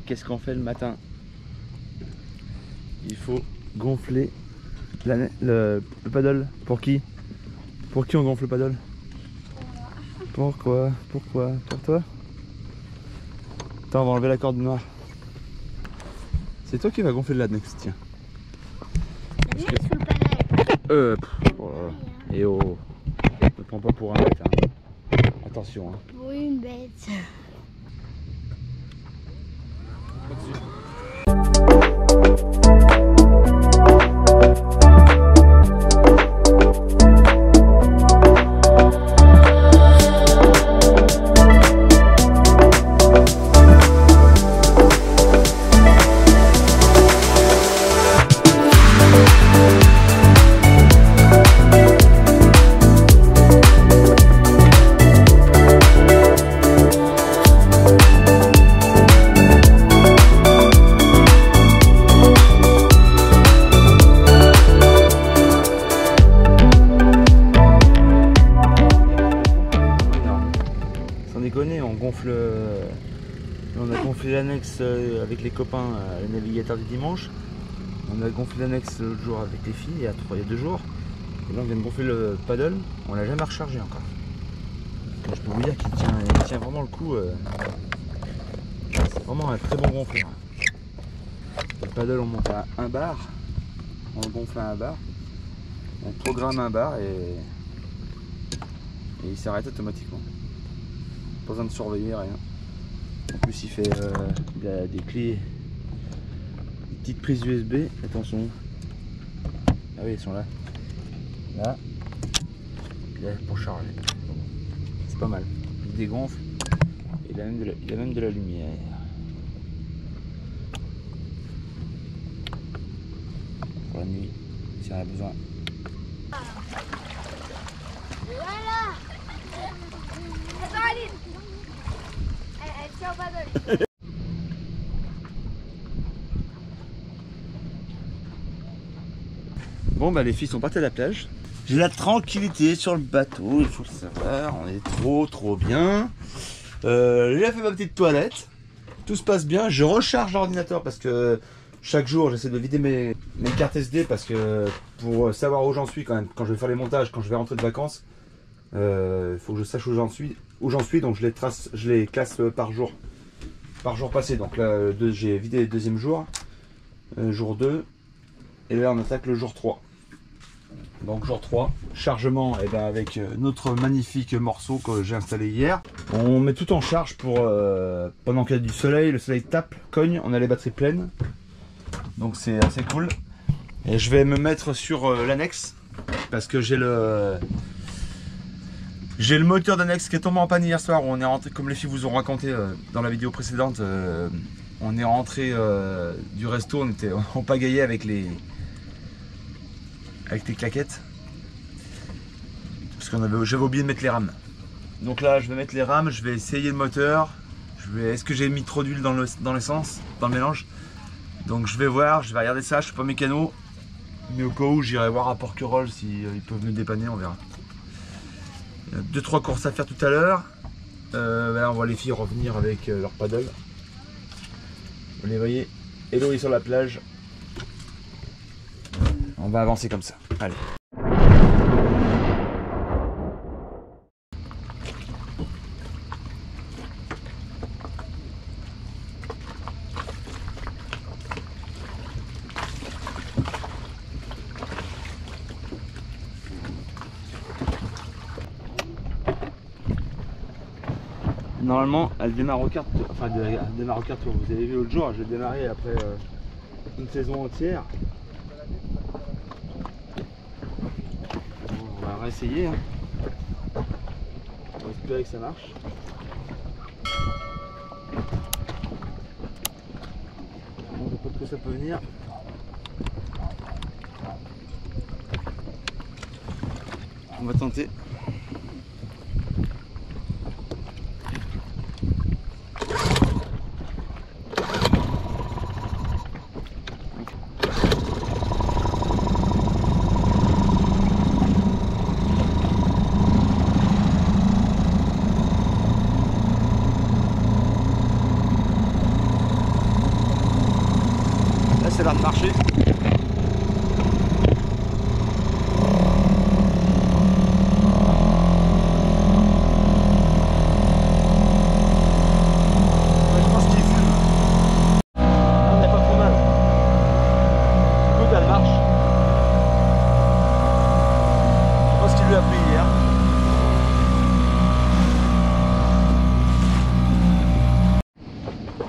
qu'est-ce qu'on fait le matin? Il faut gonfler le paddle. Pour qui? Pour qui on gonfle le paddle? Pourquoi? Pourquoi? Pour toi? Attends, on va enlever la corde noire. C'est toi qui vas gonfler l'annexe, tiens. L'annexe ou le paddle? Et oh, ne prends pas pour un bête, hein. Attention, hein. Pour une bête. On a gonflé l'annexe avec les copains, les navigateurs du dimanche. On a gonflé l'annexe l'autre jour avec les filles, il y a 2 jours. Et là on vient de gonfler le paddle, on l'a jamais rechargé encore. Donc, je peux vous dire qu'il tient vraiment le coup. C'est vraiment un très bon gonfleur. Le paddle on monte à 1 bar, on le gonfle à 1 bar, on programme 1 bar et il s'arrête automatiquement. Pas besoin de surveiller, rien. En plus il fait il a des clés, des petites prises USB, attention. Ah oui, elles sont là. Là, et là pour charger. C'est pas mal. Il dégonfle et il a même de la lumière. Pour la nuit, si on a besoin. Voilà. Attends, Aline. Elle tient au paddle. Bon bah les filles sont parties à la plage. J'ai la tranquillité sur le bateau, il faut le savoir, on est trop bien. J'ai fait ma petite toilette, tout se passe bien, je recharge l'ordinateur parce que chaque jour j'essaie de vider mes cartes SD parce que pour savoir où j'en suis quand même, quand je vais faire les montages, quand je vais rentrer de vacances, il faut que je sache où j'en suis, donc je les classe par jour passé. Donc là j'ai vidé le deuxième jour, jour 2, et là on attaque le jour 3. Donc jour 3, chargement et ben avec notre magnifique morceau que j'ai installé hier. On met tout en charge pour pendant qu'il y a du soleil, le soleil tape, cogne, on a les batteries pleines. Donc c'est assez cool. Et je vais me mettre sur l'annexe parce que j'ai le moteur d'annexe qui est tombé en panne hier soir. On est rentré, comme les filles vous ont raconté dans la vidéo précédente, on est rentré du resto, on pagayait avec les claquettes parce que j'avais oublié de mettre les rames. Donc là je vais mettre les rames, je vais essayer le moteur, est-ce que j'ai mis trop d'huile dans l'essence, dans le mélange. Donc je vais voir, je vais regarder ça, je suis pas mécano, mais au cas où j'irai voir à Porquerolles s'ils peuvent me dépanner, on verra. Il y a 2-3 courses à faire tout à l'heure. Là on voit les filles revenir avec leur paddle. Vous les voyez, Héloïse sur la plage. On va avancer comme ça. Allez. Normalement, elle démarre au quart tour. Enfin, elle démarre au quart tour. Vous avez vu l'autre jour, je l'ai démarré après une saison entière. On va réessayer. Hein. On va espérer que ça marche. On ne sait pas de quoi ça peut venir. On va tenter. ça a l'air de marcher.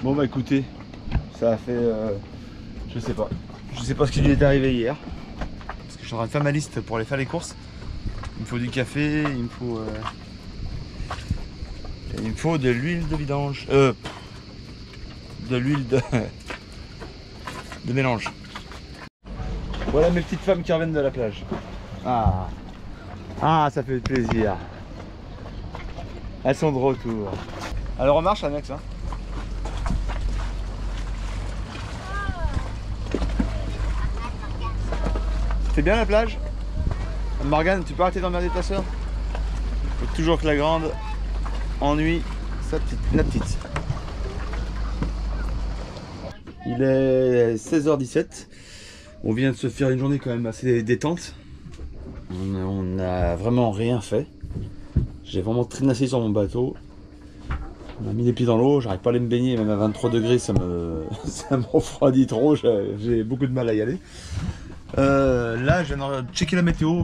Bon bah écoutez, ça a fait, je sais pas ce qui lui est arrivé hier, parce que je suis en train de faire ma liste pour aller faire les courses. Il me faut du café, il me faut de l'huile de vidange, de l'huile de mélange. Voilà mes petites femmes qui reviennent de la plage. Ah, ça fait plaisir. Elles sont de retour. Alors on marche Anax, hein. C'est bien la plage? Morgane, tu peux arrêter d'emmerder ta soeur? Faut toujours que la grande ennuie la petite. Il est 16h17. On vient de se faire une journée quand même assez détente. On n'a vraiment rien fait. J'ai vraiment traînassé sur mon bateau. On a mis les pieds dans l'eau, j'arrive pas à aller me baigner, même à 23 degrés ça me refroidit trop, j'ai beaucoup de mal à y aller. Là je viens de checker la météo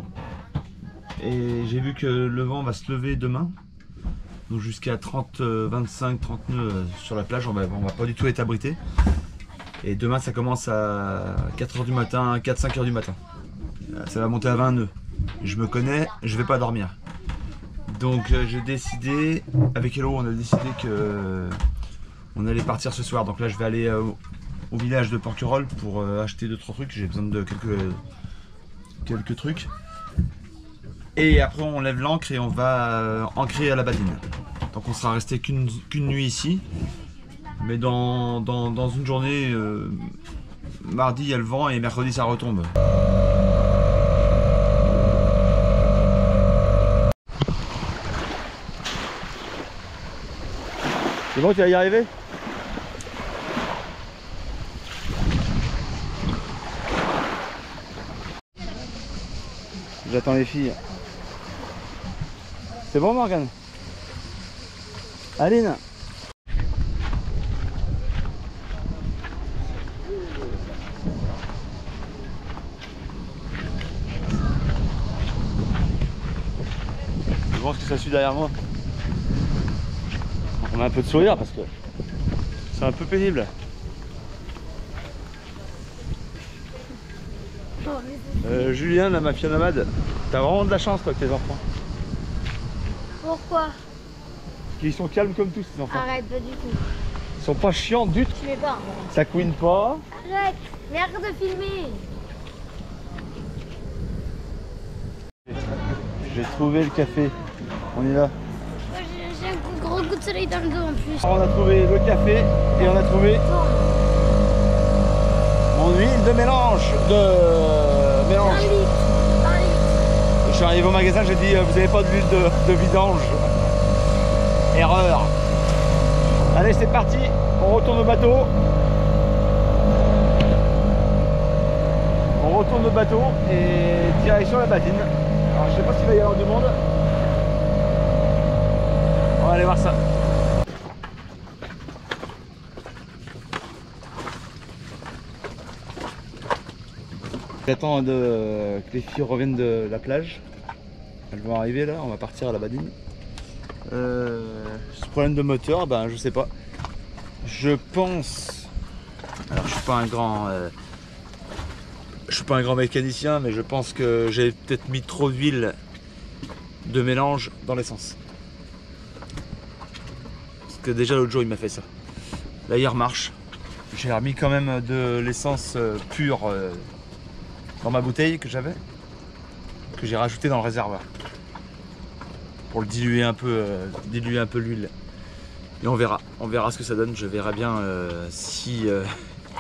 et j'ai vu que le vent va se lever demain. Donc jusqu'à 30, 25, 30 nœuds sur la plage, on va pas du tout être abrité. Et demain ça commence à 4h du matin, 4-5 h du matin. Ça va monter à 20 nœuds. Je me connais, je vais pas dormir. Donc j'ai décidé, avec Hello on a décidé que on allait partir ce soir. Donc là je vais aller au village de Porquerolles pour acheter 2-3 trucs. J'ai besoin de quelques trucs. Et après on lève l'ancre et on va ancrer à la Badine. Donc on sera resté qu'une nuit ici. Mais dans une journée, mardi il y a le vent et mercredi ça retombe. C'est bon, tu vas y arriver? J'attends les filles. C'est bon Morgane? Aline? Je pense que ça suit derrière moi. On a un peu de sourire parce que c'est un peu pénible. Julien, la mafia nomade, t'as vraiment de la chance toi avec tes enfants. Pourquoi? Ils sont calmes comme tous ces enfants. Arrête, pas du tout. Ils sont pas chiants du tout. Tu mets pas. Ça couine pas. Arrête, mais arrête de filmer. J'ai trouvé le café. On est là. J'ai un gros coup de soleil dans le dos en plus. Alors, on a trouvé le café et on a trouvé mon huile de mélange. Un litre. Je suis arrivé au magasin, j'ai dit vous n'avez pas d'huile de vidange. Erreur. Allez, c'est parti. On retourne au bateau. On retourne au bateau et direction la Badine. Alors je sais pas s'il va y avoir du monde. On va aller voir ça. J'attends que les filles reviennent de la plage. Elles vont arriver là, on va partir à la Badine. Ce problème de moteur, ben je sais pas. Je pense. Alors je suis pas un grand mécanicien, mais je pense que j'ai peut-être mis trop d'huile de mélange dans l'essence. Parce que déjà l'autre jour il m'a fait ça. Là il remarche. J'ai remis quand même de l'essence pure dans ma bouteille que j'avais, que j'ai rajouté dans le réservoir pour le diluer un peu l'huile. Et on verra ce que ça donne. Je verrai bien si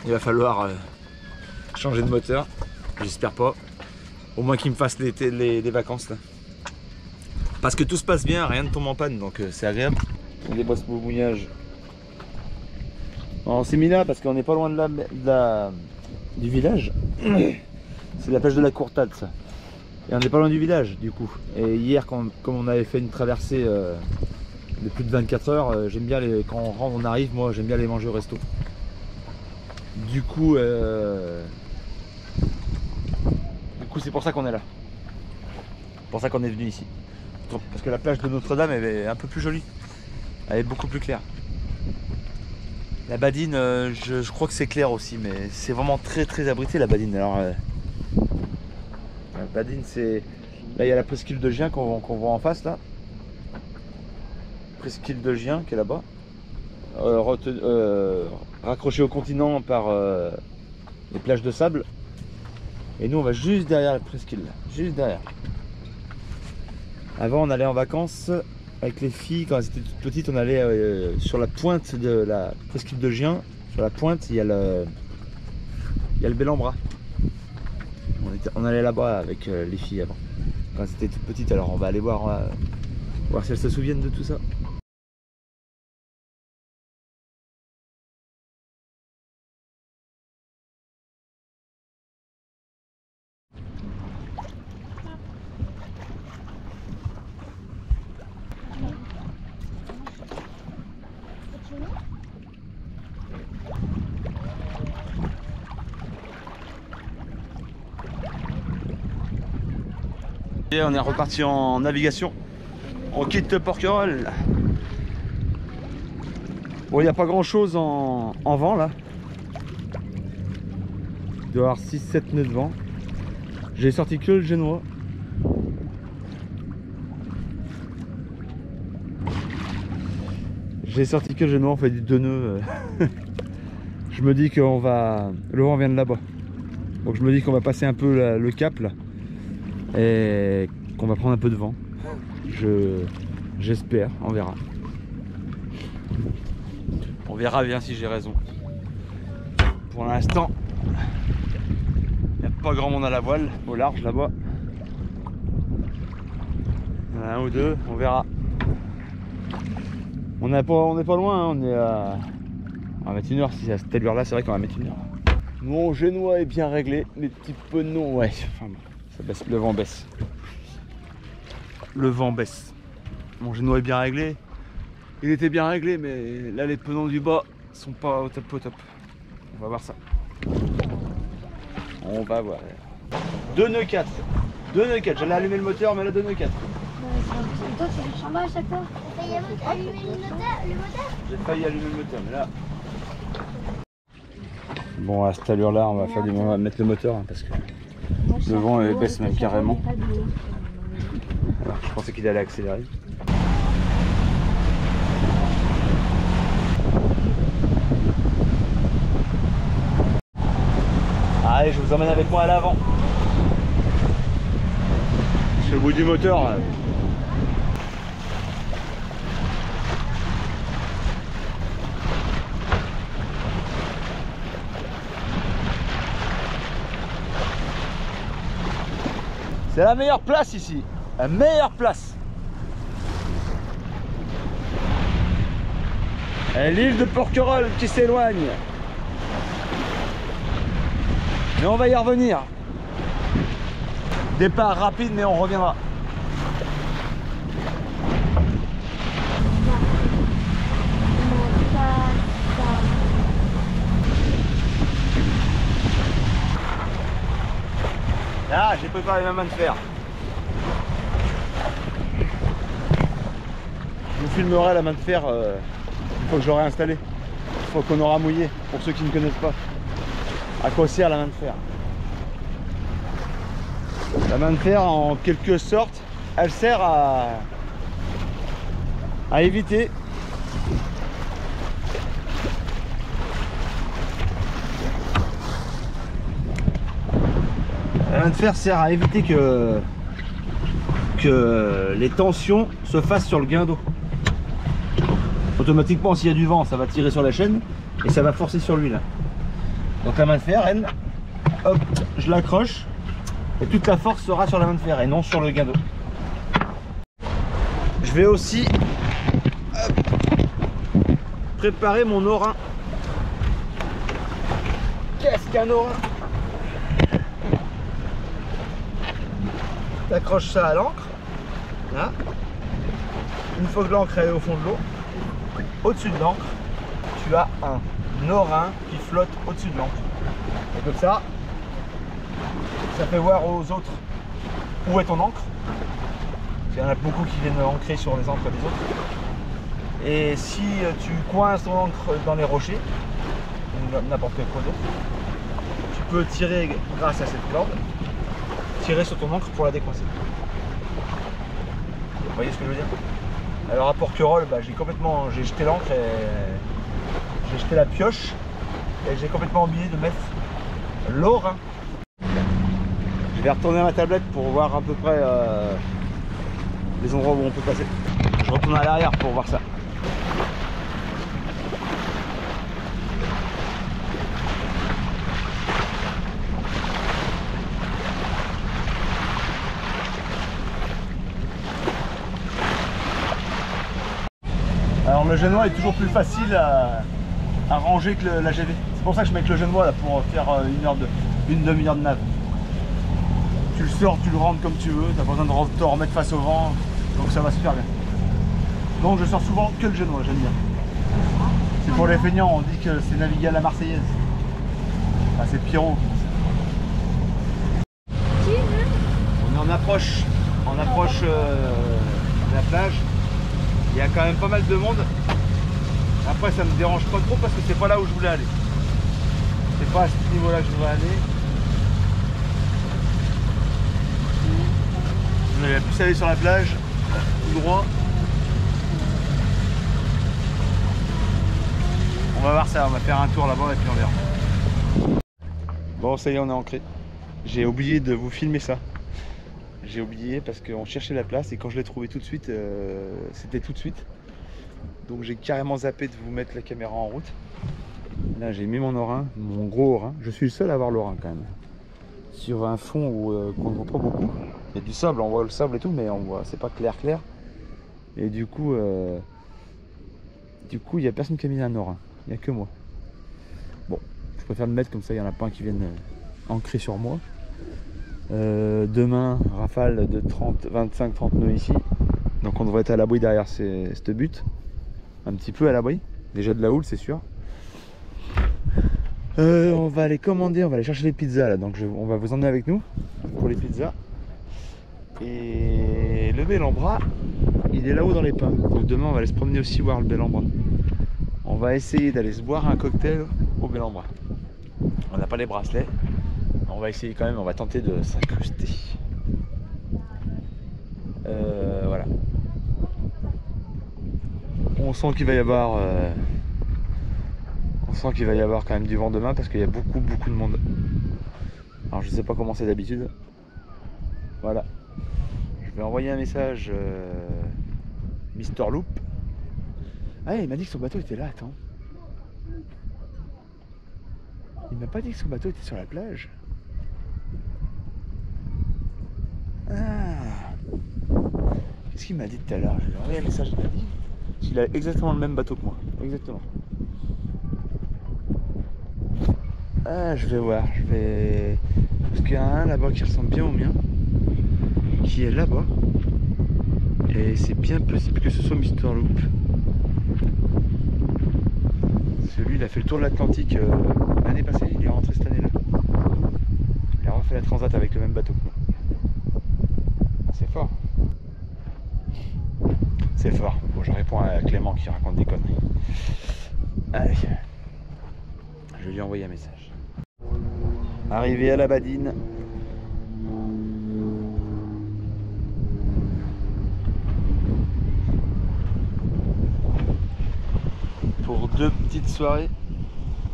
il va falloir changer de moteur. J'espère pas. Au moins qu'il me fasse les vacances là. Parce que tout se passe bien, rien ne tombe en panne, donc c'est agréable. On déboisse pour le mouillage. On s'est mis là parce qu'on n'est pas loin de du village. C'est la plage de la Courtade, ça. Et on n'est pas loin du village, du coup. Et hier, comme on avait fait une traversée de plus de 24 heures, j'aime bien quand on rentre, on arrive, moi j'aime bien aller manger au resto. Du coup, c'est pour ça qu'on est là. C'est pour ça qu'on est venu ici. Parce que la plage de Notre-Dame, elle est un peu plus jolie. Elle est beaucoup plus claire. La Badine, je crois que c'est clair aussi, mais c'est vraiment très très abrité la Badine. Alors, la Badine, c'est... Là, il y a la presqu'île de Gien qu'on voit en face, là. Presqu'île de Gien qui est là-bas. Raccroché au continent par les plages de sable. Et nous, on va juste derrière la presqu'île, juste derrière. Avant, on allait en vacances avec les filles, quand elles étaient toutes petites, on allait sur la pointe de la presqu'île de Gien. Sur la pointe, il y a le Bel-en-Bras. On allait là-bas avec les filles avant, quand elles étaient toutes petites. Alors on va aller voir si elles se souviennent de tout ça. Et on est reparti en navigation. On quitte Porquerolles. Bon, il n'y a pas grand chose en vent là. Il doit y avoir 6-7 nœuds de vent. J'ai sorti que le génois. J'ai sorti que le génois, on fait du 2 nœuds. Je me dis qu'on va... Le vent vient de là-bas. Donc je me dis qu'on va passer un peu le cap là. Et qu'on va prendre un peu de vent. J'espère, on verra. On verra bien si j'ai raison. Pour l'instant, il n'y a pas grand monde à la voile, au large là-bas. Il y en a un ou deux, on verra. On n'est pas loin, hein, on est à... On va mettre une heure, si à cette allure là, c'est vrai qu'on va mettre une heure. Mon génois est bien réglé, les petits penons, ouais, enfin bon. Ça baisse, le vent baisse. Le vent baisse. Mon génois est bien réglé. Il était bien réglé, mais là les penons du bas sont pas au top au top. On va voir ça. On va voir. 2 nœuds 4. 2 nœuds 4. J'allais allumer le moteur, mais là 2 nœuds 4. Toi, tu fais chambre à chaque fois. T'as failli allumer le moteur? J'ai failli allumer le moteur, mais là. Bon, à cette allure là, on va mettre le moteur, hein, parce que le vent baisse même carrément. Alors, je pensais qu'il allait accélérer. Allez, je vous emmène avec moi à l'avant. Je suis au bout du moteur. Là. C'est la meilleure place ici, la meilleure place. Et l'île de Porquerolles qui s'éloigne. Mais on va y revenir. Départ rapide, mais on reviendra. Ah, j'ai préparé ma main de fer. Je vous filmerai la main de fer une fois que je l'aurai installée. Une fois qu'on aura mouillé, pour ceux qui ne connaissent pas. À quoi sert la main de fer? La main de fer, en quelque sorte, elle sert à éviter la main de fer sert à éviter que les tensions se fassent sur le guindeau. Automatiquement, s'il y a du vent, ça va tirer sur la chaîne et ça va forcer sur l'huile. Donc la main de fer, elle, hop, je l'accroche et toute la force sera sur la main de fer et non sur le guindeau. Je vais aussi préparer mon orin. Qu'est-ce qu'un orin? Tu accroches ça à l'ancre. Là. Une fois que l'encre est au fond de l'eau, au-dessus de l'encre, tu as un orin qui flotte au-dessus de l'encre. Et comme ça fait voir aux autres où est ton encre. Il y en a beaucoup qui viennent ancrer sur les encres des autres. Et si tu coinces ton encre dans les rochers, ou n'importe quoi d'autre, tu peux tirer grâce à cette corde, tirer sur ton encre pour la décoincer. Vous voyez ce que je veux dire? Alors à Porquerolles, bah, j'ai jeté l'encre et j'ai jeté la pioche et j'ai complètement oublié de mettre l'orin. Je vais retourner à ma tablette pour voir à peu près les endroits où on peut passer. Je retourne à l'arrière pour voir ça. Alors le genois est toujours plus facile à ranger que la GV. C'est pour ça que je mets que le genois là pour faire une demi-heure de nave. Tu le sors, tu le rentres comme tu veux, t'as pas besoin de te remettre face au vent, donc ça va super bien. Donc je sors souvent que le genois, j'aime bien. C'est pour les feignants, on dit que c'est naviguer à la Marseillaise. Ah, c'est Pierrot. On est en approche de la plage. Il y a quand même pas mal de monde. Après ça me dérange pas trop parce que c'est pas là où je voulais aller. C'est pas à ce niveau là que je voulais aller. On va plus aller sur la plage, tout droit. On va voir ça, on va faire un tour là-bas et puis on verra. Bon, ça y est, on est ancré. J'ai oublié de vous filmer ça. J'ai oublié parce qu'on cherchait la place et quand je l'ai trouvé tout de suite, c'était tout de suite. Donc j'ai carrément zappé de vous mettre la caméra en route. Là j'ai mis mon orin, mon gros orin. Je suis le seul à avoir l'orin quand même. Sur un fond où qu'on ne voit pas beaucoup. Il y a du sable, on voit le sable et tout, mais on voit, c'est pas clair. Et du coup, il n'y a personne qui a mis un orin. Il n'y a que moi. Bon, je préfère le mettre comme ça, il n'y en a pas un qui vienne ancrer sur moi. Demain, rafale de 25-30 nœuds ici. Donc on devrait être à l'abri derrière cette butte. Un petit peu à l'abri. Déjà de la houle, c'est sûr. On va aller commander, on va aller chercher les pizzas là. Donc on va vous emmener avec nous pour les pizzas. Et le bel en bras, il est là-haut dans les pins. Donc demain, on va aller se promener aussi voir le bel en bras. On va essayer d'aller se boire un cocktail au bel en bras. On n'a pas les bracelets. On va essayer quand même, on va tenter de s'incruster. Voilà. On sent qu'il va y avoir quand même du vent demain parce qu'il y a beaucoup de monde. Alors je sais pas comment c'est d'habitude. Voilà. Je vais envoyer un message Mister Loop. Ah, il m'a dit que son bateau était là, attends. Il m'a pas dit que son bateau était sur la plage. Ah. Qu'est-ce qu'il m'a dit tout à l'heure? Je lui ai envoyé un message, il m'a dit qu'il a exactement le même bateau que moi. Exactement. Ah, je vais voir. Parce qu'il y en a un là-bas qui ressemble bien au mien. Qui est là-bas. Et c'est bien possible que ce soit Mister Loop. Celui, il a fait le tour de l'Atlantique l'année passée, il est rentré cette année-là. Il a refait la transat avec le même bateau que moi. C'est fort. C'est fort. Bon, je réponds à Clément qui raconte des conneries. Allez. Je lui ai envoyé un message. Arrivé à la Badine. Pour 2 petites soirées.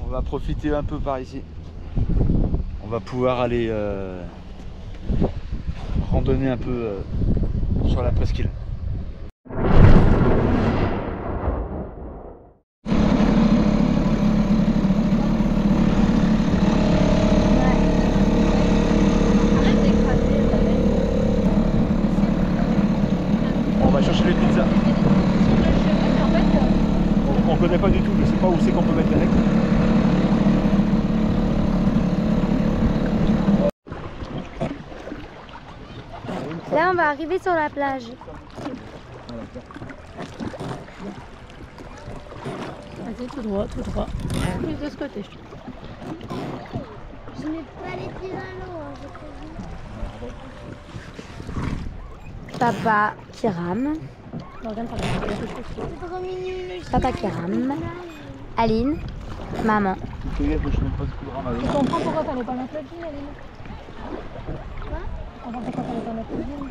On va profiter un peu par ici. On va pouvoir aller randonner un peu sur la presqu'île. On va chercher les pizzas. On connaît pas du tout, je sais pas où c'est qu'on peut mettre les règles. Là, on va arriver sur la plage. Vas-y, tout droit, tout droit. Plus de ce côté. Je mets pas les pieds dans l'eau, hein, je préviens. Papa qui rame. Morgane, t'as regardé quelque chose. Papa qui rame. Aline. Maman. Fais gaffe, je mets pas ce coup de rame. Tu comprends pourquoi t'allais pas mettre le jean, Aline? Tu comprends pourquoi t'allais pas mettre le jean?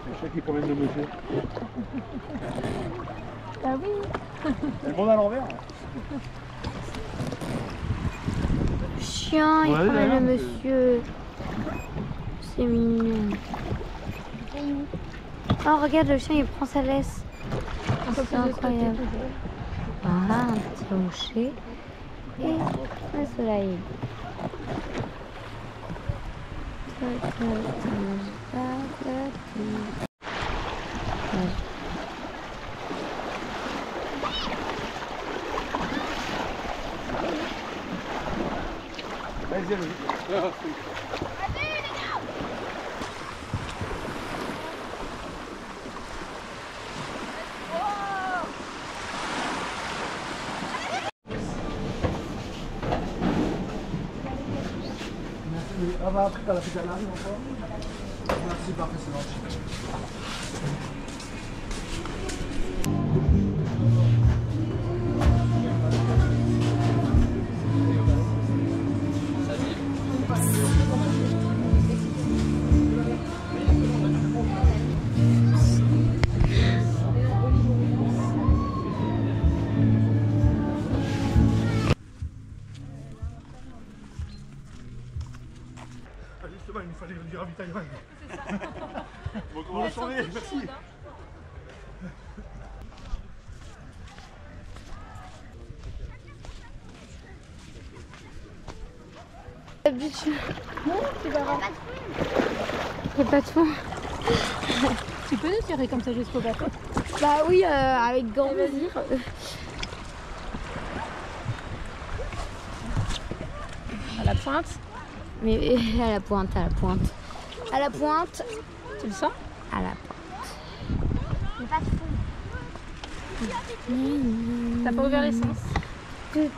C'est chat qui promène le monsieur. Bah oui. C'est le monde à l'envers. Chien, il Ouais, promène là, le monsieur. C'est mignon. Oh, regarde, le chien, il prend sa laisse. C'est incroyable. Voilà, un petit rocher. Et le soleil. Vas-y, allez. Ah bah après, t'as la pédale arrive encore. Merci, parfait, c'est gentil. Justement, il nous fallait du ravitaillement. C'est ça. Bonne journée, merci. Il n'y a pas de fond. Tu peux nous tirer comme ça jusqu'au bateau? Bah oui, avec grand plaisir. À la pointe. Mais à la pointe, à la pointe. À la pointe. Tu le sens? À la pointe. Il n'y a pas de fond. T'as pas ouvert l'essence? J'ai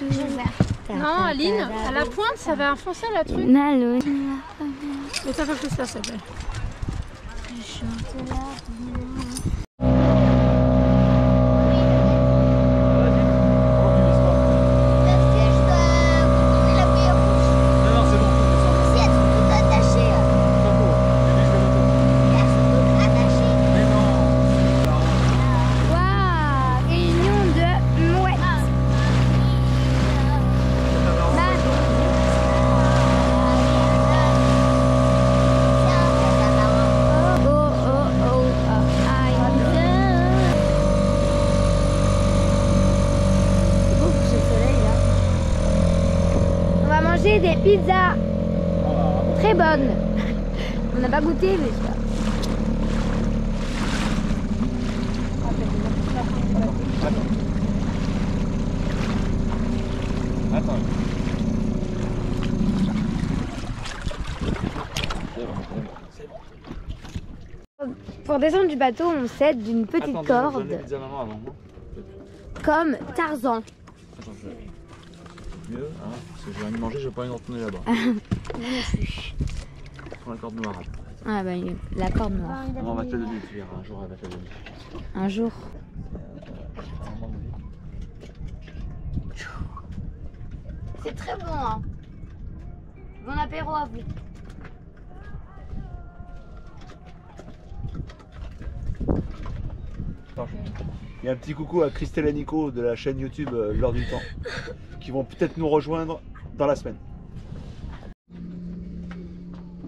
ouvert. Non, Aline, à la pointe, ça va enfoncer la truc. Nalo. Mets-toi un peu plus là, s'il te plaît. Des pizzas très bonnes. On n'a pas goûté, mais ça. Attends. Pour descendre du bateau, on s'aide d'une petite corde, comme Tarzan. Mieux, hein, parce que j'ai rien mangé, je vais pas aller en retourner là-bas. Prends la corde noire. Ah bah la corde noire. On va te la donner, tu verras, un jour elle va te la donner. Un jour. C'est très bon, hein. Bon apéro à vous. Il y a un petit coucou à Christelle et Nico de la chaîne YouTube L'Heure du Temps qui vont peut-être nous rejoindre dans la semaine.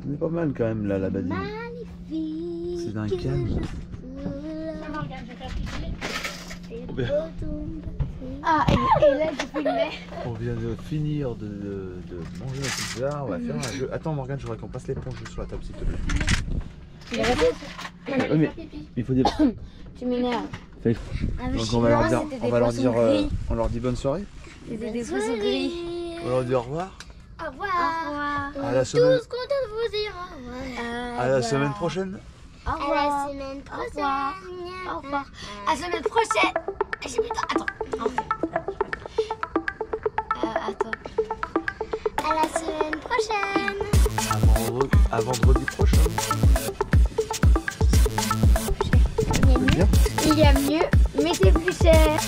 On est pas mal quand même là, la badine. Magnifique. C'est d'un calme. Ah, et là je filmais. On vient de finir de manger la pizza, on va faire un jeu. Attends Morgane, je voudrais qu'on passe l'éponge sur la table s'il te plaît. Oui, mais il faut dire. Tu m'énerves. Donc on va on leur dit bonne soirée. C'était des poissons gris. On leur dit au revoir. Au revoir. À la semaine. Tous contents de vous vous dire au revoir. À la semaine prochaine. Au À revoir. la semaine Au revoir. prochaine. Au revoir. À la semaine prochaine. J'ai plus de temps. Attends. Attends. À la semaine prochaine. À vendredi prochain. Il y a mieux, mais c'est plus cher.